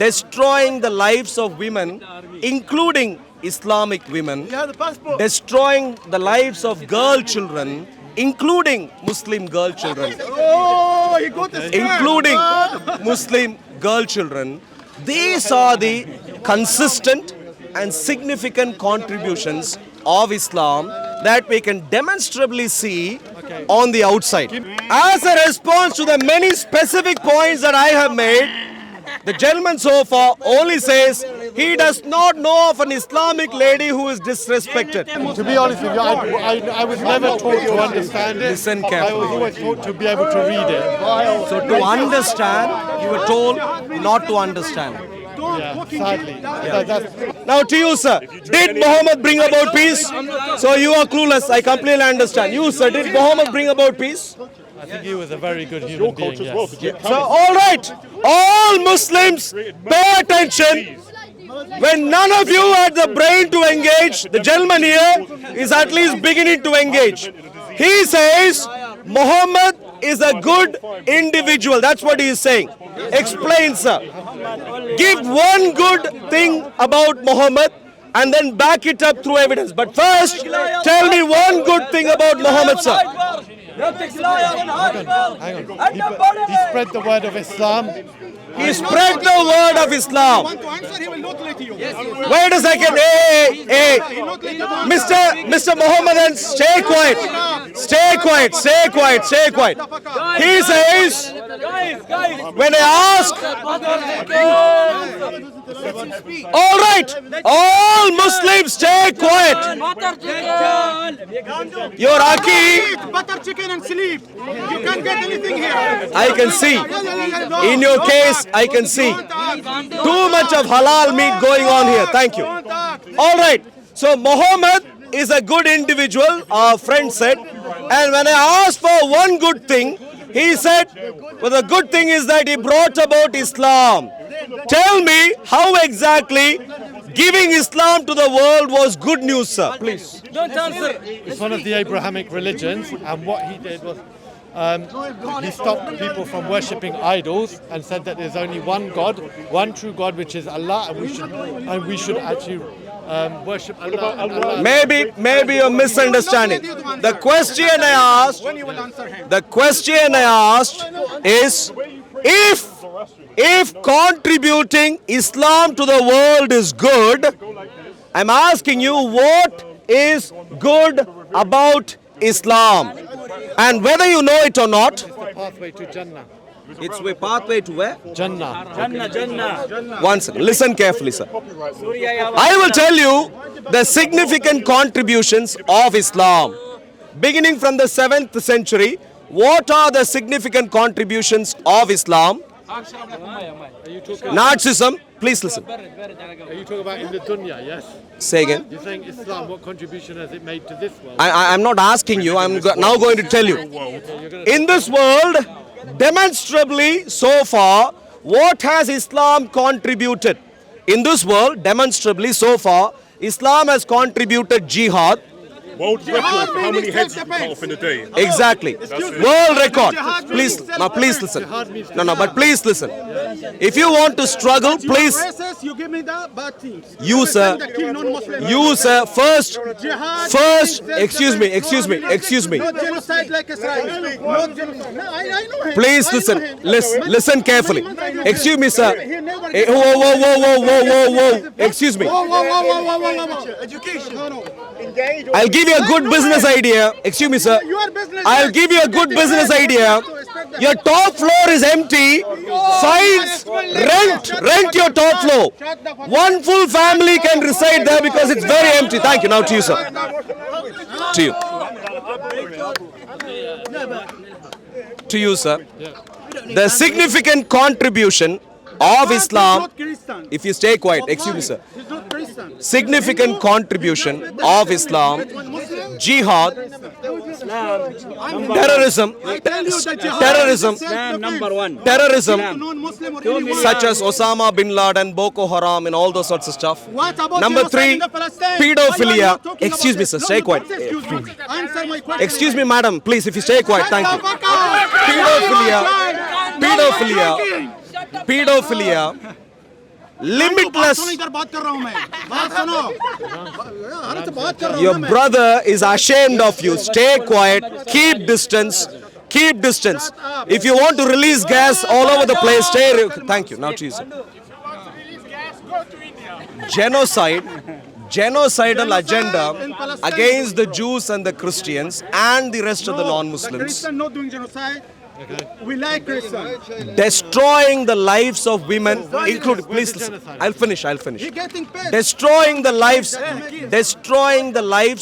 destroying the lives of women, including Islamic women, destroying the lives of girl children, including Muslim girl children, including Muslim girl children. These are the consistent and significant contributions of Islam that we can demonstrably see on the outside. As a response to the many specific points that I have made, the gentleman so far only says he does not know of an Islamic lady who is disrespected. To be honest with you, I was never taught to understand it. Listen I carefully. was always taught to be able to read it. So to understand, you were told not to understand. Yeah, sadly. That's, Now to you, sir. Did Muhammad bring about peace? So you are clueless. I completely understand. You, sir, did Muhammad bring about peace? I think he was a very good human being, yes. So all right, all Muslims, pay attention. When none of you had the brain to engage, the gentleman here is at least beginning to engage. He says Muhammad is a good individual. That's what he is saying. Explain, sir. Give one good thing about Muhammad and then back it up through evidence. But first, tell me one good thing about Muhammad, sir. Hang on. He spread the word of Islam. He spread the word of Islam. Want to answer, he will not let you. Wait a second. Hey. Mr. Mohammedan, stay quiet. Stay quiet. Stay quiet. Stay quiet. He says, when I ask, all right, all Muslims stay quiet. You're Aki. Eat butter chicken and sleep. You can't get anything here. I can see. In your case, I can see. Too much of halal meat going on here. Thank you. All right. So Muhammad is a good individual, our friend said. And when I asked for one good thing, he said, well, the good thing is that he brought about Islam. Tell me how exactly giving Islam to the world was good news, sir. Please. It's one of the Abrahamic religions, and what he did was he stopped people from worshipping idols and said that there's only one God, one true God, which is Allah, and we should actually worship Allah. And Allah. Maybe you're misunderstanding. The question I asked is, if contributing Islam to the world is good, I'm asking you what is good about Islam, and whether you know it or not. The pathway to Jannah. It's a pathway to where? Jannah. One second. Listen carefully, sir. I will tell you the significant contributions of Islam. Beginning from the 7th century, what are the significant contributions of Islam? Nazism. Please listen. Are you talking about in the dunya, yes? Say again. You're saying Islam, what contribution has it made to this world? I'm not asking you. I'm now going to tell you. In this world, demonstrably so far, what has Islam contributed? In this world, demonstrably so far, Islam has contributed jihad. World record for how many heads you can cut off in a day. Exactly. World record. Please listen. No, but please listen. If you want to struggle, please. You give me the bad things. You, sir. First. Excuse me. Not genocide like Israel. Not genocide. No, I know him. Please listen. Listen carefully. Excuse me, sir. Whoa. Excuse me. Education. I'll give you a good business idea. Excuse me, sir. I'll give you a good business idea. Your top floor is empty. Rent your top floor. One full family can reside there because it's very empty. Thank you. Now to you, sir. To you. To you, sir. The significant contribution of Islam, if you stay quiet, excuse me, sir. Significant contribution of Islam, jihad, terrorism, such as Osama bin Laden, Boko Haram, and all those sorts of stuff. Number 3, pedophilia. Excuse me, sir, stay quiet. Excuse me, madam, please, if you stay quiet, thank you. Pedophilia. limitless. इधर बात कर रहा हूँ मैं बात सुनो अरे तो बात कर रहा हूँ Your ना मैं brother is ashamed of you. Stay quiet. Keep distance. Keep distance. If you want to release gas all over the place, stay. Thank you. Now to you, sir. Genocide, genocidal agenda against the Jews and the Christians and the rest of the non-Muslims. Christian not doing genocide. We like Christians. Destroying the lives of women, including. Please listen. I'll finish. He getting paid. Destroying the lives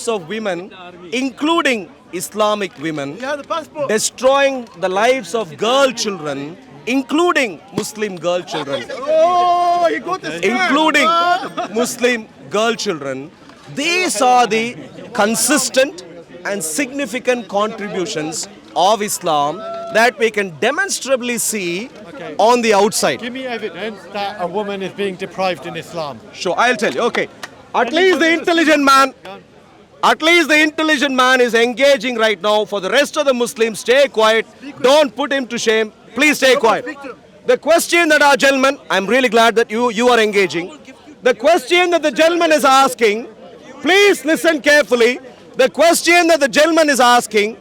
of women, including Islamic women. You have the passport. Destroying the lives of girl children, including Muslim girl children, Oh, he got a including Muslim girl children. These are the consistent and significant contributions of Islam that we can demonstrably see on the outside. Give me evidence that a woman is being deprived in Islam. Sure, I'll tell you. Okay. At least the intelligent man is engaging right now. For the rest of the Muslims, stay quiet. Don't put him to shame. Please stay quiet. The question that our gentleman, I'm really glad that you are engaging. The question that the gentleman is asking, please listen carefully. The question that the gentleman is asking,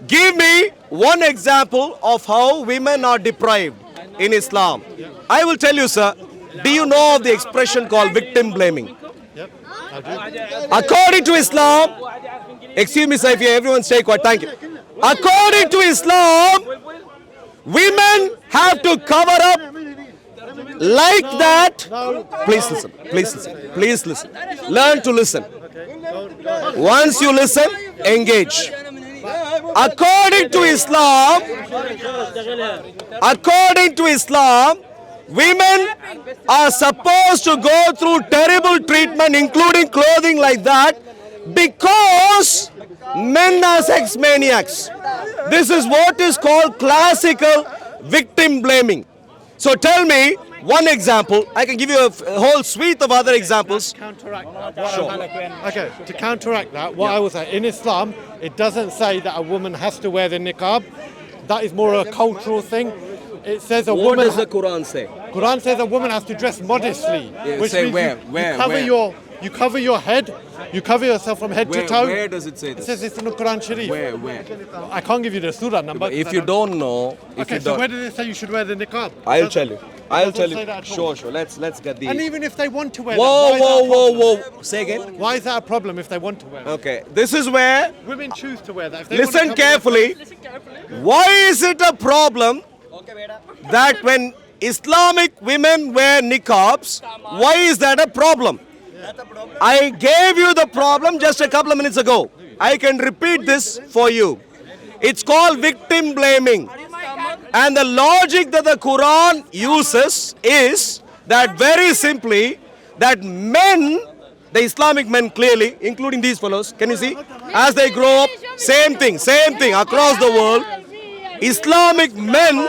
give me one example of how women are deprived in Islam. I will tell you, sir. Do you know of the expression called victim blaming? Yep, I do. According to Islam, excuse me, sir, if everyone stay quiet, thank you. According to Islam, women have to cover up like that. Please listen, please listen, please listen. Learn to listen. Once you listen, engage. According to Islam, women are supposed to go through terrible treatment, including clothing like that, because men are sex maniacs. This is what is called classical victim blaming. So tell me one example. I can give you a whole suite of other examples. Counteract that. Okay, to counteract that, what I will say, in Islam, it doesn't say that a woman has to wear the niqab. That is more a cultural thing. It says a What woman. does the Quran say? Quran says a woman has to dress modestly. Which say means where? you Where? cover Where? you cover your head, you cover yourself from head to toe. Where does it say It this? says it's in the Quran Sharif. Where? I can't give you the surah number. If 'cause you I don't know, if Okay, you so don't, where does it say you should wear the niqab? I'll tell you. I'll doesn't tell say you. that at all. Sure. Let's get the. And even if they want to wear Whoa, that, why is that a whoa. problem? Say again. Why is that a problem if they want to wear that? Okay. This is where. Women choose to wear that. If they want to Listen cover their carefully. Why is it a problem that when Islamic women wear niqabs, why is that a problem? I gave you the problem just a couple of minutes ago. I can repeat this for you. It's called victim blaming. And the logic that the Quran uses is that very simply that men, the Islamic men clearly, including these fellows, can you see? As they grow up, same thing across the world. Islamic men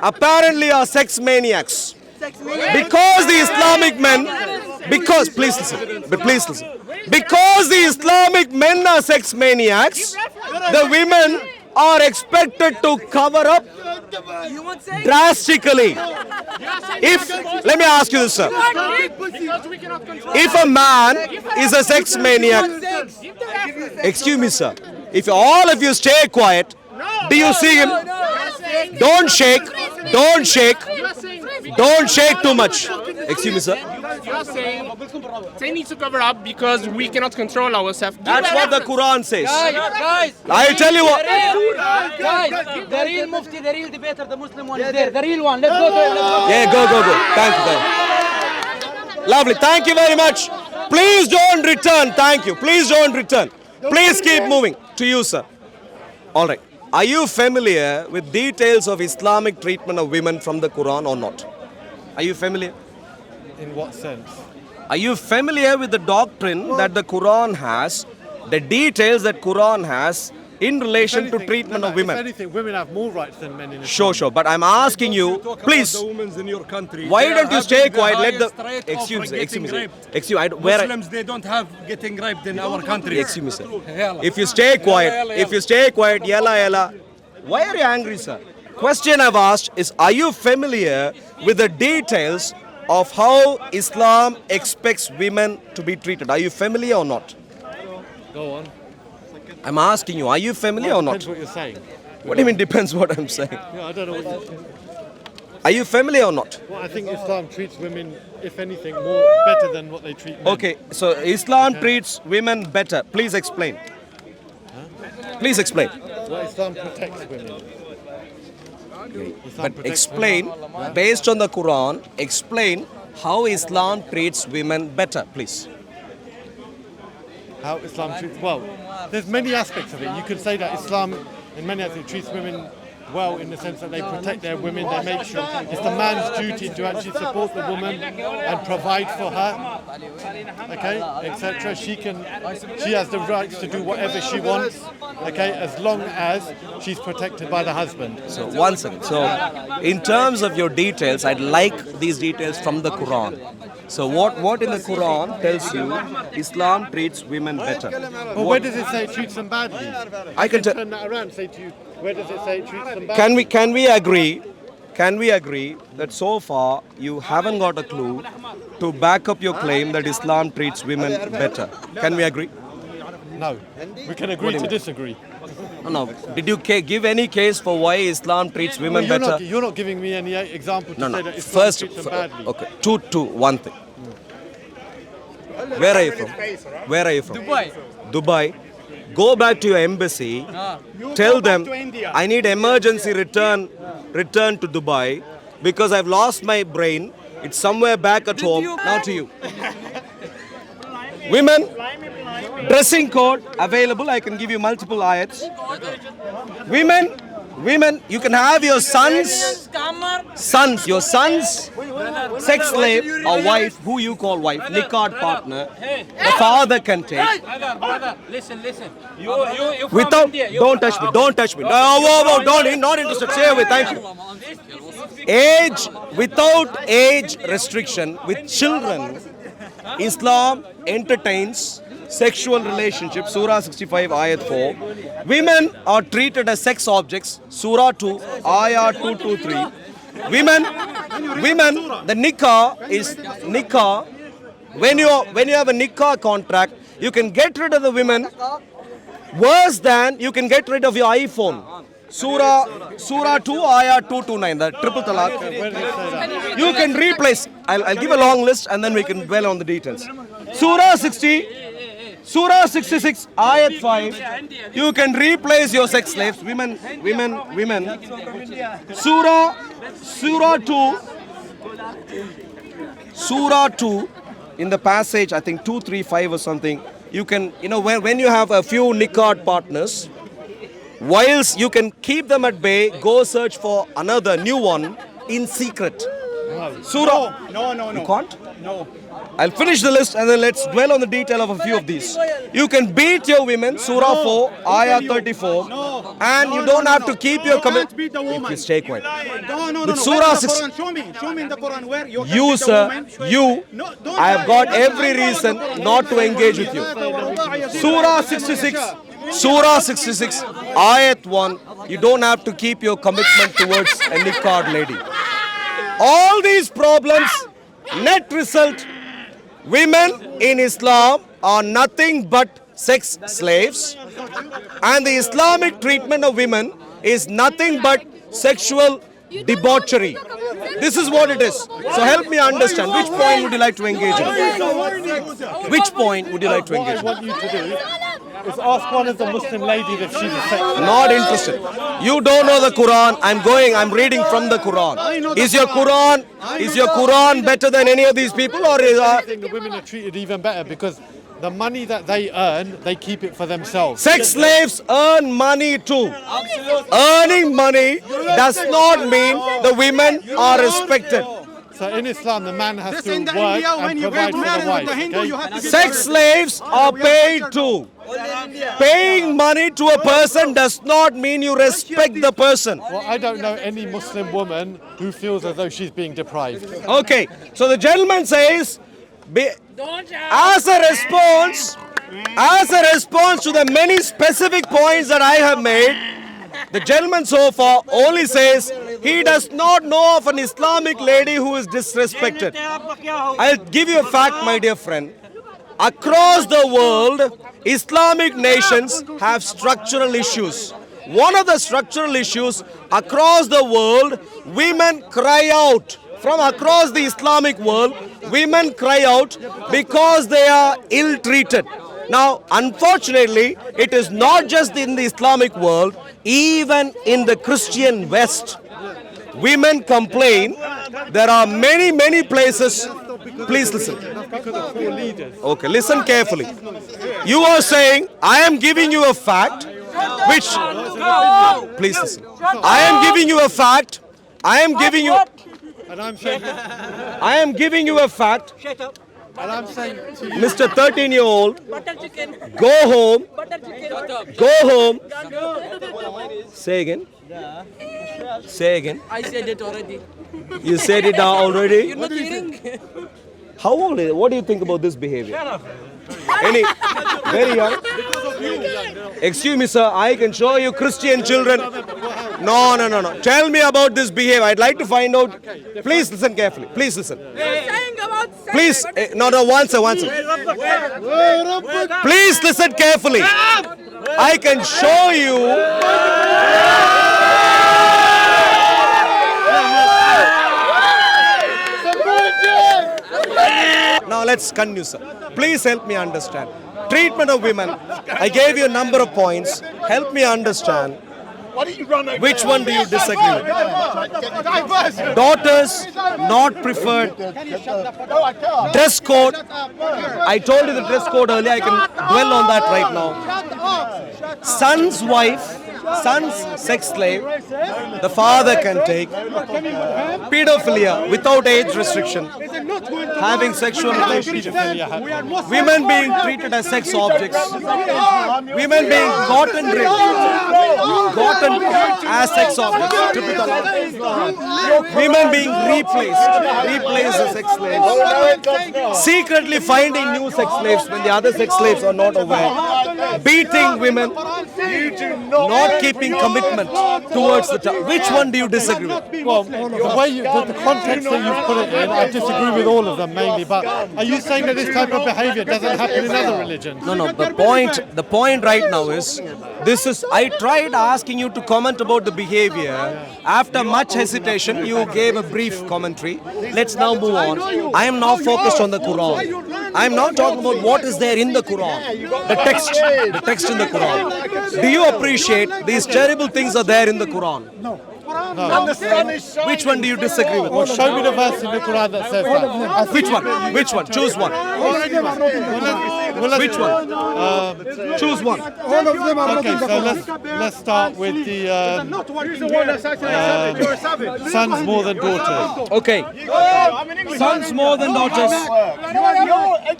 apparently are sex maniacs. Because the Islamic men, please listen, because the Islamic men are sex maniacs, the women are expected to cover up drastically. Let me ask you this, sir. If a man is a sex maniac, excuse me, sir, if all of you stay quiet, do you see him? Don't shake too much. Excuse me, sir. You are saying they need to cover up because we cannot control ourselves. That's what the Quran says. Guys, I'll tell you what. guys, the real mufti, the real debater, the Muslim one is there. The real one. Let's go to him. Yeah, go. Thank you. Lovely. Thank you very much. Please don't return. Thank you. Please don't return. Please keep moving. To you, sir. All right. Are you familiar with details of Islamic treatment of women from the Quran or not? Are you familiar? In what sense? Are you familiar with the doctrine that the Quran has, the details that Quran has in relation to treatment of If women? anything, women have more rights than men in Islam. Sure. But I'm asking you, please. The women in your country. Why they don't you are stay having the quiet? Let highest the rate of excuse getting me. raped. Excuse me. Where? Muslims, they don't have getting raped in our country. Excuse me, sir. If you stay quiet, yalla. Why are you angry, sir? Question I've asked is, are you familiar with the details of how Islam expects women to be treated. Are you familiar or not? Go on. I'm asking you, are you familiar or not? Depends what you're saying. What do you mean depends what I'm saying? Yeah, I don't know what you Are you familiar or not? Well, I think Islam treats women, if anything, more better than what they treat men. Okay, so Islam treats women better. Please explain. Please explain. Well, Islam protects women. Islam But protects explain, women. based on the Quran, explain how Islam treats women better, please. How Islam treats, well, there's many aspects of it. You could say that Islam, in many aspects, treats women well in the sense that they protect their women, they make sure it's the man's duty to actually support the woman and provide for her, okay, etc. She has the rights to do whatever she wants, okay, as long as she's protected by the husband. So, one second. So, in terms of your details, I'd like these details from the Quran. So, what in the Quran tells you Islam treats women better? Well, where does it say it treats them badly? I can tell. Turn that around and say to you, where does it say it treats them badly? Can we agree? Can we agree that so far you haven't got a clue to back up your claim that Islam treats women better? Can we agree? No. We can agree to disagree. No. Did you give any case for why Islam treats women Well, better? you're not giving me any example to No, say no. that Islam First, treats them badly. okay. One thing. Where are you from? Where are you from? Dubai. Dubai. Go back to your embassy. Tell them I need emergency return to Dubai because I've lost my brain. It's somewhere back at home. Now to you. Women, dressing code available. I can give you multiple ayats. Women, you can have your sons, your sons, sex slave or wife, who you call wife, nikah partner, the father can take. Brother, listen. You from Without, India. don't touch me. No, whoa, not interested. Stay away, thank you. Age, without age restriction, with children, Islam entertains sexual relationships, Surah 65, Ayat 4. Women are treated as sex objects, Surah 2, Ayat 223. Women, the nikah is nikah. When you have a nikah contract, you can get rid of the women worse than you can get rid of your iPhone. Surah 2, Ayat 229, the triple talaq. Where does it say that? You can replace. I'll give a long list and then we can dwell on the details. Surah 66, Ayat 5. You can replace your sex slaves, women. Surah 2, in the passage, I think 235 or something. You can, when you have a few nikah partners, whilst you can keep them at bay, go search for another new one in secret. Surah. No. You can't? No. I'll finish the list and then let's dwell on the detail of a few of these. You can beat your women, Surah 4, Ayah 34, and you don't have to keep your commitment. beat the woman. If you stay quiet. No. With Surah Where's the 6 Quran? Show me in the Quran where you can You, beat the sir, woman. you, No, don't I have got lie. every reason not to engage with you. Surah 66, Ayat 1, you don't have to keep your commitment towards a nikah lady. All these problems, net result, women in Islam are nothing but sex slaves, and the Islamic treatment of women is nothing but sexual debauchery. This is what it is. So help me understand. Which point would you like to engage in? Which point would you like to What engage I in? want you to do is ask one of the Muslim ladies if she's a sex slave. Not interested. You don't know the Quran. I'm reading from the Quran. Is your Quran better than any of these people, or I think the women are treated even better because the money that they earn, they keep it for themselves. sex slaves earn money too? Earning money does not mean the women are respected. So in Islam, the man has This to in the work India, when and you provide get for the married with wife. the Hindu, you have to give Sex slaves are paid too. Paying money to a person does not mean you respect the person. Well, I don't know any Muslim woman who feels as though she's being deprived. Okay, so the gentleman says, as a response to the many specific points that I have made, the gentleman so far only says He does not know of an Islamic lady who is disrespected. I'll give you a fact, my dear friend. Across the world, Islamic nations have structural issues. One of the structural issues across the world, women cry out. From across the Islamic world, women cry out because they are ill-treated. Now, unfortunately, it is not just in the Islamic world, even in the Christian West. Women complain. There are many, many places. Please listen. Okay, listen carefully. You are saying, I am giving you a fact, which... Please listen. I am giving you a fact. I am giving you... And I'm saying, I am giving you a fact. and I'm saying to you, Mr. 13-year-old, go home. Go home. Say again. Say again. I said it already. You said it already. You're not hearing. How old is it? What do you think about this behavior? Any very young? Excuse me, sir. I can show you Christian children. No. Tell me about this behavior. I'd like to find out. Please listen carefully. Please listen. Please, no. One second. Please listen carefully. I can show you. Now let's continue, sir. Please help me understand. Treatment of women. I gave you a number of points. Help me understand. Which one do you disagree with? Daughters not preferred. Dress code. I told you the dress code earlier. I can dwell on that right now. Son's wife, son's sex slave, the father can take. Pedophilia without age restriction. Having sexual relationship. Women being treated as sex objects. Women being gotten as sex objects. Women being replaced as sex slaves. Secretly finding new sex slaves when the other sex slaves are not aware. Beating women. Not keeping commitment towards the child. Which one do you disagree with? well, the way the context that you've put it in, I disagree with all of them mainly. But are you saying that this type of behaviour doesn't happen in other religions? No. The point right now is, I tried asking you to comment about the behavior. After much hesitation, you gave a brief commentary. Let's now move on. I am now focused on the Quran. I am not talking about what is there in the Quran. The text in the Quran. Do you appreciate these terrible things are there in the Quran? No. Which one do you disagree with? Well, show me the verse in the Quran that says that. Which one? Choose one. Which one? Choose one. Okay, so let's start with the sons more than daughters. Okay. Sons more than daughters.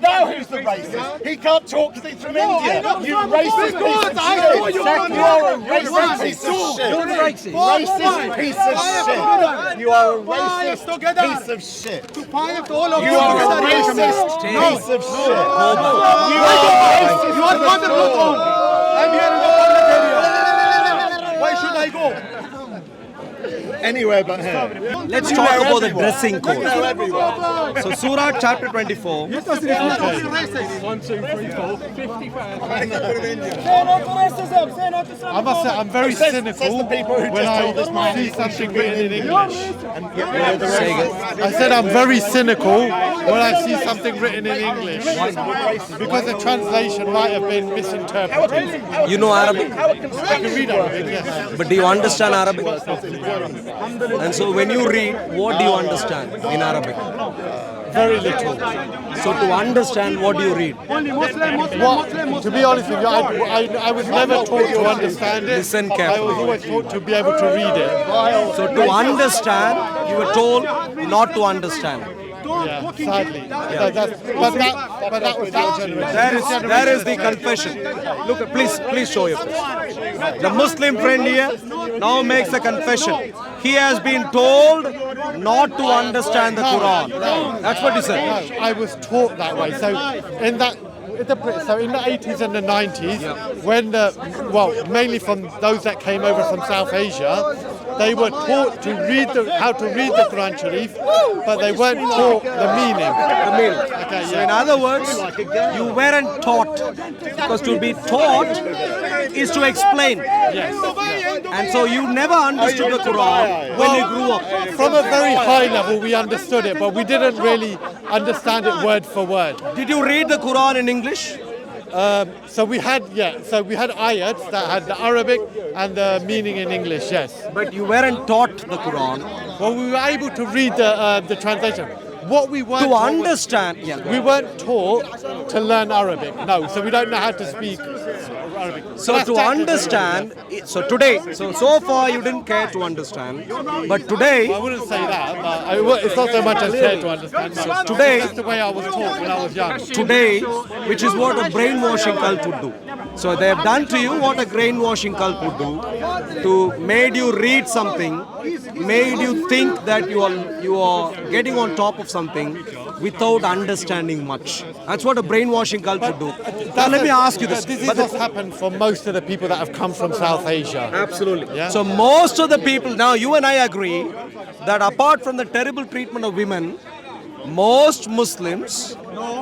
Now who's the racist? He can't talk because he's from India. You racist piece of shit. You are a racist piece of shit. Racist piece of shit. You are a racist piece of shit. You are a racist piece of shit. You are father not on. I'm here in the public area. Why should I go? Anywhere but here. Let's talk about the dressing code. So Surah chapter 24. I must say, I'm very cynical when I see something written in English. I said I'm very cynical when I see something written in English. Because the translation might have been misinterpreted. You know Arabic? I can read Arabic, yes. But do you understand Arabic? And so when you read, what do you understand in Arabic? Very little. So to understand, what do you read? Well, to be honest with you, I was never taught to understand it. Listen I carefully. was always taught to be able to read it. So to understand, you were told not to understand. Yeah, sadly. But that was not generation. That is the confession. Look, please show your face. The Muslim friend here now makes a confession. He has been told not to understand the Quran. That's what he said. No, I was taught that way. So in the 80s and the 90s, when mainly from those that came over from South Asia, they were taught to read how to read the Quran Sharif, but they weren't taught the meaning. Okay, So in other words, you weren't taught, because to be taught is to explain. Yes. And so you never understood the Quran when you grew up. From a very high level, we understood it, but we didn't really understand it word for word. Did you read the Quran in English? So we had ayats that had the Arabic and the meaning in English. Yes. But you weren't taught the Quran. Well, we were able to read the translation. What we weren't To taught was- understand. we weren't taught to learn Arabic. No, so we don't know how to speak Arabic. So that's to technically understand, so today, so far you didn't care to understand, but today, I wouldn't say that, but it's not so much as care to understand. No. Today- That's the way I was taught when I was young. today, which is what a brainwashing cult would do. So they have done to you what a brainwashing cult would do, to made you read something, made you think that you are getting on top of something without understanding much. That's what a brainwashing cult would do. Now let me ask you this. This is But the- what's happened for most of the people that have come from South Asia. Absolutely. Yeah. So most of the people, now you and I agree that apart from the terrible treatment of women, most Muslims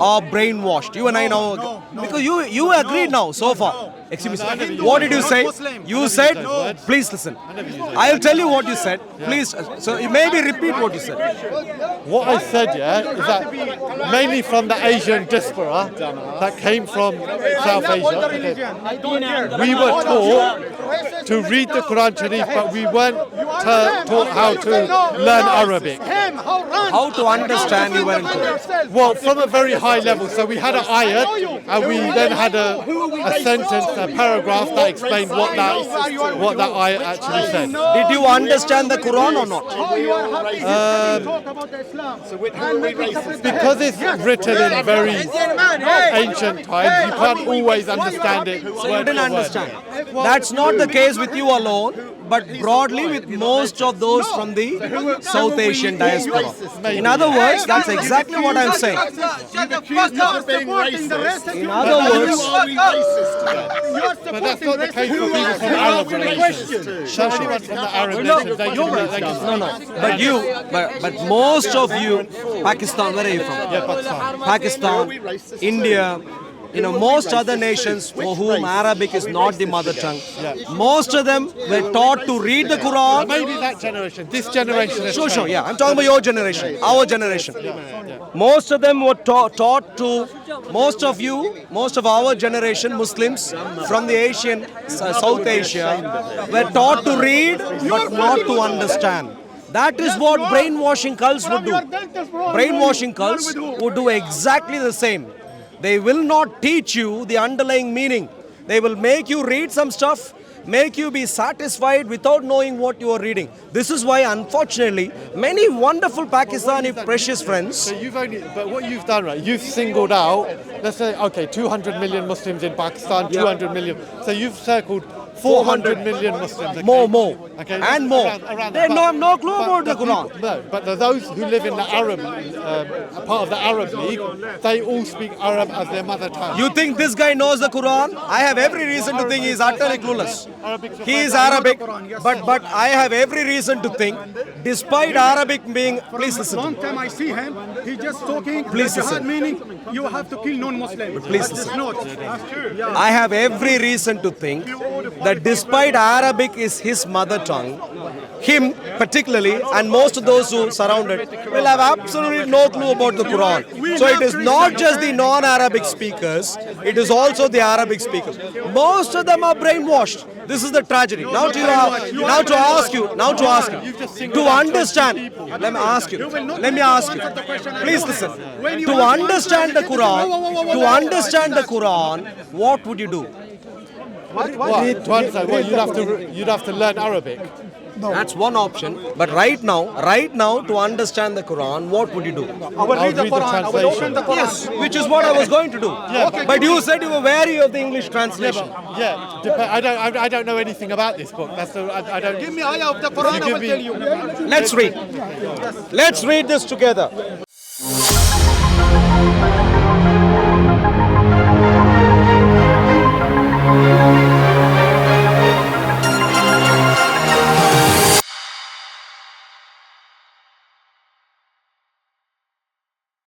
are brainwashed. You and I know, because you agreed now so far. Excuse me. What did you say? You said, please listen. I'll tell you what you said. Please. So you maybe repeat what you said. What I said, is that mainly from the Asian diaspora that came from South Asia, we were taught to read the Quran Sharif, but we weren't taught how to learn Arabic. How to understand you weren't taught. Well, from a very high level. So we had an ayat, and we then had a sentence, a paragraph that explained what that ayat actually said. Did you understand the Quran or not? Because it's written in very ancient times, you can't always understand it. So you word didn't for word. understand. That's not the case with you alone, but broadly with most of those from the South Asian diaspora. In other words, that's exactly what I'm saying. In other words, But that's not the case for people from Arab nations. Anyone from the Arab nations, they can but most of you, Pakistan, where are you from? Pakistan, India, most other nations for whom Arabic is not the mother tongue, most of them were taught to read the Quran. Maybe that generation, this generation is Sure, yeah. I'm talking about your generation, our generation. Most of them were taught to, most of our generation, Muslims from the Asian, South Asia, were taught to read but not to understand. That is what brainwashing cults would do. Brainwashing cults would do exactly the same. They will not teach you the underlying meaning. They will make you read some stuff, make you be satisfied without knowing what you are reading. This is why, unfortunately, many wonderful Pakistani precious friends. But what you've done, right, you've singled out, let's say, okay, 200 million Muslims in Pakistan, 200 million. So you've circled 400 million Muslims. Okay? More. Okay, And more. around They that. have no clue about the But Quran. No, but those who live in the Arab, part of the Arab League, they all speak Arab as their mother tongue. You think this guy knows the Quran? I have every reason to think he is utterly clueless. He is Arabic, but I have every reason to think, despite Arabic being, please listen. Long time I see him, he just talking. Please the jihad listen. meaning you have to kill non-Muslims. Please That is listen. not. That's true. Yeah. I have every reason to think that despite Arabic is his mother tongue, him particularly, and most of those who surrounded, will have absolutely no clue about the Quran. So it is not just the non-Arabic speakers, it is also the Arabic speakers. Most of them are brainwashed. This is the tragedy. Now to ask you, to understand, let me ask you, please listen. To understand the Quran, what would you do? What? To understand, you'd have to learn Arabic. That's one option. But right now, to understand the Quran, what would you do? I would read the translation. Yes, which is what I was going to do. But you said you were wary of the English translation. I don't know anything about this book. I don't. Give me ayah of the Quran, I will tell you. Let's read this together.